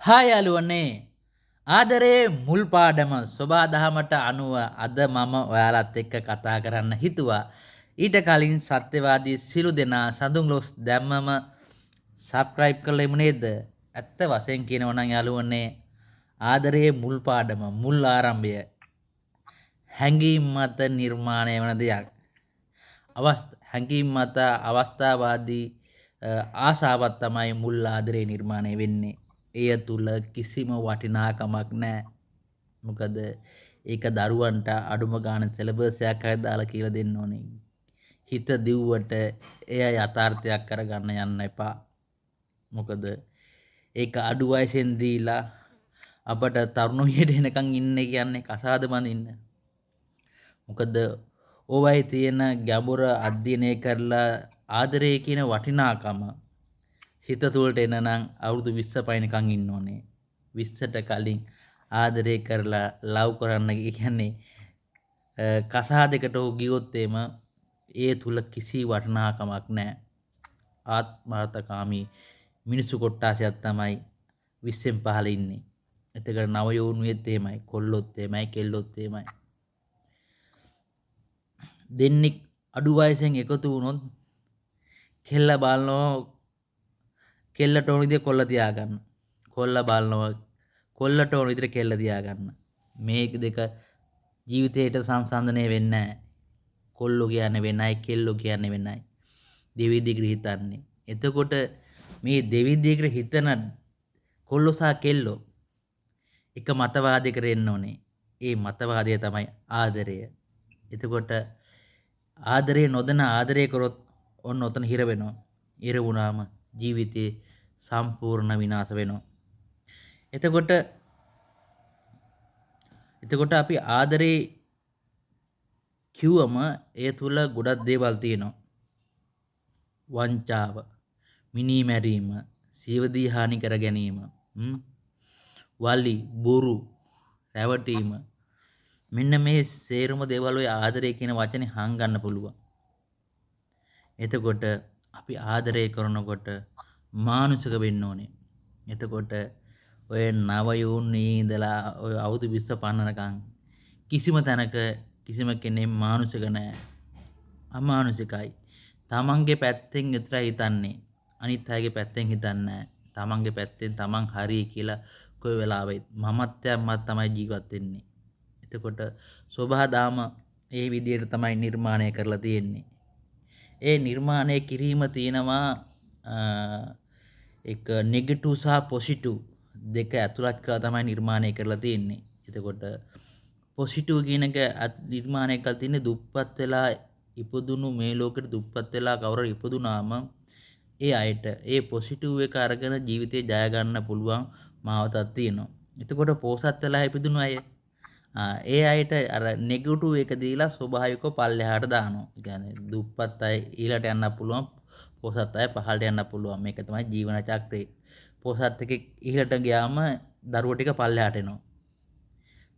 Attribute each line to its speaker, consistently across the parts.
Speaker 1: හා යාළුවනේ ආදරේ මුල් පාඩම සොබා දහමට අනුව අද මම ඔයාලත් එක්ක කතා කරන්න හිතුවා. ඊට කලින් සත්‍යවාදී සිළු දෙනා සඳුන් ලොස් දැම්මම සබ්ස්ක්‍රයිබ් කරලා එමු නේද? ඇත්ත වශයෙන් කියනවා නම් යාළුවනේ ආදරේ මුල් පාඩම මුල් ආරම්භය හැඟීම් මත නිර්මාණය වන දෙයක්. හැඟීම් මත අවස්ථාවාදී ආසාවක් තමයි මුල් ආදරේ නිර්මාණය වෙන්නේ. එය තුල කිසිම වටිනාකමක් නැහැ. මොකද ඒක දරුවන්ට අඩුම ගාන සිලබස් එකක් හරි දාලා කියලා දෙන්න ඕනේ. හිත දිව්වට එය යථාර්ථයක් කරගන්න යන්න එපා. මොකද ඒක අඩු වයසෙන් දීලා අපට තරුණියට එනකන් ඉන්නේ කියන්නේ කසාද බඳින්න. මොකද ඕවයි තියෙන ගැඹුර අධ්‍යයනය කරලා ආදරය කියන වටිනාකම සිත තුළට එන නම් අවුරුදු 20 පයින්කම් ඉන්න ඕනේ. 20ට කලින් ආදරය කරලා ලව් කරන්න කියන්නේ කසාදයකට ගියොත් එම ඒ තුල කිසි වටිනාකමක් නැහැ. ආත්මార్థකාමී මිනිසු කොට්ටාසයක් තමයි 20න් පහළ ඉන්නේ. එතකොට නව යෝනියෙත් එහෙමයි, කොල්ලොත් එහෙමයි, කෙල්ලොත් එහෙමයි. දෙන්නෙක් අඩු වයසෙන් එකතු වුණොත් කෙල්ල බලනවා කෙල්ලට ඕන විදිහට කොල්ල තියාගන්න. කොල්ල බලනවා කොල්ලට ඕන විදිහට කෙල්ල තියාගන්න. මේ දෙක ජීවිතේට සංසන්දනය වෙන්නේ නැහැ. කොල්ලෝ කියන්නේ වෙනයි, කෙල්ලෝ කියන්නේ වෙනයි. දෙවිදිගට හිතන්නේ. එතකොට මේ දෙවිදිගට හිතන කොල්ලෝ සහ කෙල්ලෝ එක මතවාදයකට එන්න ඕනේ. ඒ මතවාදය තමයි ආදරය. එතකොට ආදරේ නොදැන ආදරය කරොත් ඔන්න ඔතන හිර වෙනවා. හිර වුණාම ජීවිතේ සම්පූර්ණ විනාශ වෙනවා. එතකොට අපි ආදරේ කිව්වම ඒ තුල ගොඩක් දේවල් තියෙනවා. වංචාව, මිනී මැරීම, සියවදී හානි කර ගැනීම, වලි, බොරු, රැවටීම. මෙන්න මේ සේරම දේවල් ඔය ආදරය කියන වචනේ හංගන්න පුළුවන්. එතකොට අපි ආදරය කරනකොට මානුෂික වෙන්න ඕනේ. එතකොට ඔය නව යෝනියේ ඉඳලා ඔය අවුරුදු 20 පන්නනකම් කිසිම තැනක කිසිම කෙනෙක් මානුෂික නැහැ. අමානුෂිකයි. තමන්ගේ පැත්තෙන් විතරයි හිතන්නේ. අනිත් අයගේ පැත්තෙන් හිතන්නේ නැහැ. තමන්ගේ පැත්තෙන් තමන් හරි කියලා කොයි වෙලාවෙත් මමත්වයක්මත් තමයි ජීවත් වෙන්නේ. එතකොට සෝභාදාම ඒ විදිහට තමයි නිර්මාණය කරලා තියෙන්නේ. ඒ නිර්මාණය කිරීම තියෙනවා එක නෙගටිව් සහ පොසිටිව් දෙක ඇතුළත් කරලා තමයි නිර්මාණය කරලා තියෙන්නේ. එතකොට පොසිටිව් කියන එක නිර්මාණය කරලා තියෙන්නේ දුප්පත් වෙලා ඉපදුණු මේ ලෝකෙට දුප්පත් වෙලා කවුරු ඉපදුනාම ඒ අයට ඒ පොසිටිව් එක අරගෙන ජීවිතේ ජය ගන්න පුළුවන් මාවතක් තියෙනවා. එතකොට පෝසත් වෙලා ඉපදුණු අය ඒ අයට අර නෙගටිව් එක දීලා ස්වභාවිකව පල්ලෙහාට දානවා. ඒ කියන්නේ දුප්පත් අය ඊළට යන්න පුළුවන්, පොසත් අය පහළට යන්න පුළුවන්. මේක තමයි ජීවන චක්‍රය. පොසත් එකෙක් ඉහළට ගියාම දරුවෝ ටික පල්ලෙහාට එනවා.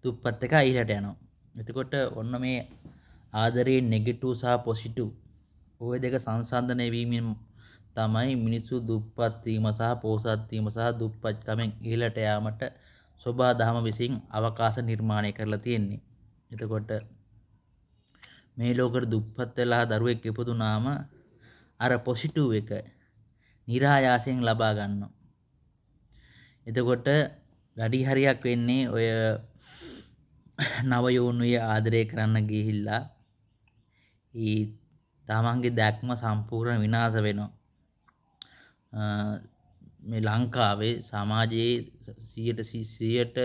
Speaker 1: දුප්පත් එක ඉහළට යනවා. එතකොට ඔන්න මේ ආදරේ නෙගටිව් සහ පොසිටිව් ওই දෙක සංසන්දනය වීමෙන් තමයි මිනිස්සු දුප්පත් වීම සහ පොසත් වීම සහ දුප්පත්කමෙන් ඉහළට යාමට සෝභා දහම විසින් අවකාශ නිර්මාණය කරලා තියෙන්නේ. එතකොට මේ ලෝකෙට දුප්පත් වෙලා දරුවෙක් ඉපදුනාම අර පොසිටිව් එක નિરાයාසයෙන් ලබා ගන්නවා. එතකොට වැඩි හරියක් වෙන්නේ ඔය නව යෝනිය ආදරය කරන්න ගිහිල්ලා තමන්ගේ දැක්ම සම්පූර්ණ විනාශ වෙනවා. මේ ලංකාවේ සමාජයේ 100ට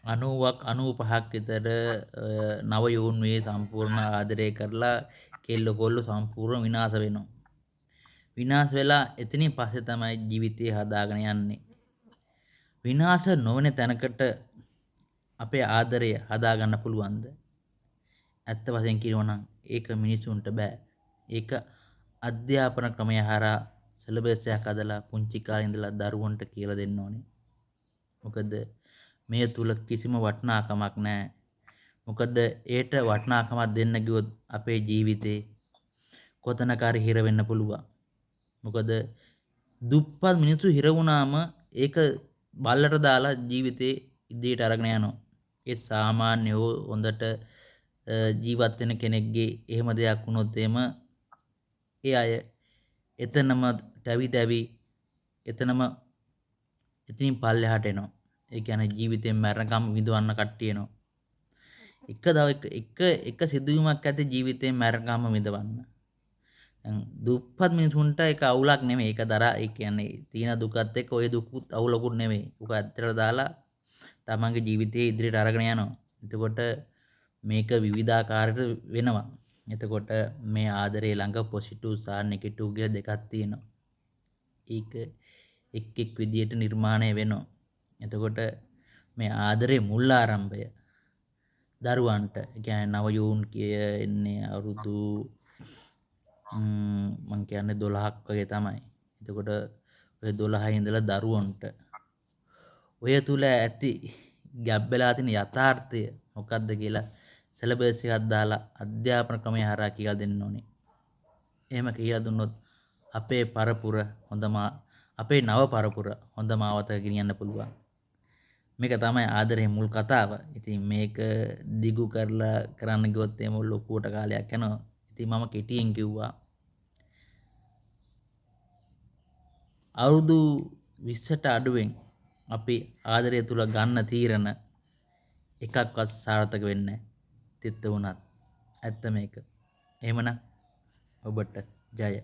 Speaker 1: 90ක් 95ක් විතර නව යෝනියේ සම්පූර්ණ ආදරය කරලා කෙල්ල කොල්ල සම්පූර්ණ විනාශ වෙනවා. විනාශ වෙලා එතනින් පස්සේ තමයි ජීවිතය හදාගෙන යන්නේ. විනාශ නොවන තැනකට අපේ ආදරය හදාගන්න පුළුවන්ද? ඇත්ත වශයෙන් කියනවා නම් ඒක මිනිසුන්ට බෑ. ඒක අධ්‍යාපන ක්‍රමය හරහා සිලබස් එකක් හදලා පුංචි කාලේ ඉඳලා දරුවන්ට කියලා දෙන්න ඕනේ. මොකද මේ තුල කිසිම වටිනාකමක් නැහැ. මොකද ඒට වටිනාකමක් දෙන්න ගියොත් අපේ ජීවිතේ කොතනක හරි හිර වෙන්න පුළුවන්. මොකද දුප්පත් මිනිස්සු හිර වුණාම ඒක බල්ලට දාලා ජීවිතේ ඉදිරියට අරගෙන යනවා. ඒ සාමාන්‍ය හෝ හොඳට ජීවත් වෙන කෙනෙක්ගේ එහෙම දෙයක් වුණොත් එහෙම ඒ අය එතනම තැවි තැවි එතනම එතනින් පල්ලෙහාට එනවා. ඒ කියන්නේ ජීවිතෙන් මැරෙනකම් විඳවන්න කට්ටිය එනවා. එක සිදුවීමක් ඇති ජීවිතෙන් මැරෙනකම් විඳවන්න. දැන් දුප්පත් මිනිසුන්ට ඒක අවුලක් නෙමෙයි. ඒක දරා ඒ කියන්නේ තියෙන දුකත් එක්ක ওই දුකුත් අවුලකුත් නෙමෙයි. උක ඇත්තට දාලා තමන්ගේ ජීවිතයේ ඉදිරියට අරගෙන යනවා. එතකොට මේක විවිධාකාරයට වෙනවා. එතකොට මේ ආදරේ ළඟ පොසිටිව් සහ නෙගටිව් කියලා දෙකක් තියෙනවා. ඒක එක් එක් විදියට නිර්මාණය වෙනවා. එතකොට මේ ආදරේ මුල් ආරම්භය දරුවන්ට කියන්නේ නව යෝන් කියන්නේ අවුරුදු මං කියන්නේ 12ක් වගේ තමයි. එතකොට ඔය 12 ඉඳලා දරුවන්ට ඔය තුල ඇති ගැබ් වෙලා තියෙන යථාර්ථය මොකක්ද කියලා සිලබස් එකක් දාලා අධ්‍යාපන ක්‍රමය හරහා කියලා දෙන්න ඕනේ. එහෙම කියලා දුන්නොත් අපේ පරපුර අපේ නව පරපුර හොඳ මාවතක ගෙනියන්න පුළුවන්. මේක තමයි ආදරේ මුල් කතාව. ඉතින් මේක දිගු කරලා කරන්න ගියොත් එම ලොකුවට කාලයක් යනවා. ඉතින් මම කෙටියෙන් කිව්වා අවුරුදු 20ට අඩුවෙන් අපි ආදරය තුල ගන්න තීරණ එකක්වත් සාර්ථක වෙන්නේ නැහැ. තිත්ත වුණත් ඇත්ත මේක. එහෙමනම් ඔබට ජය.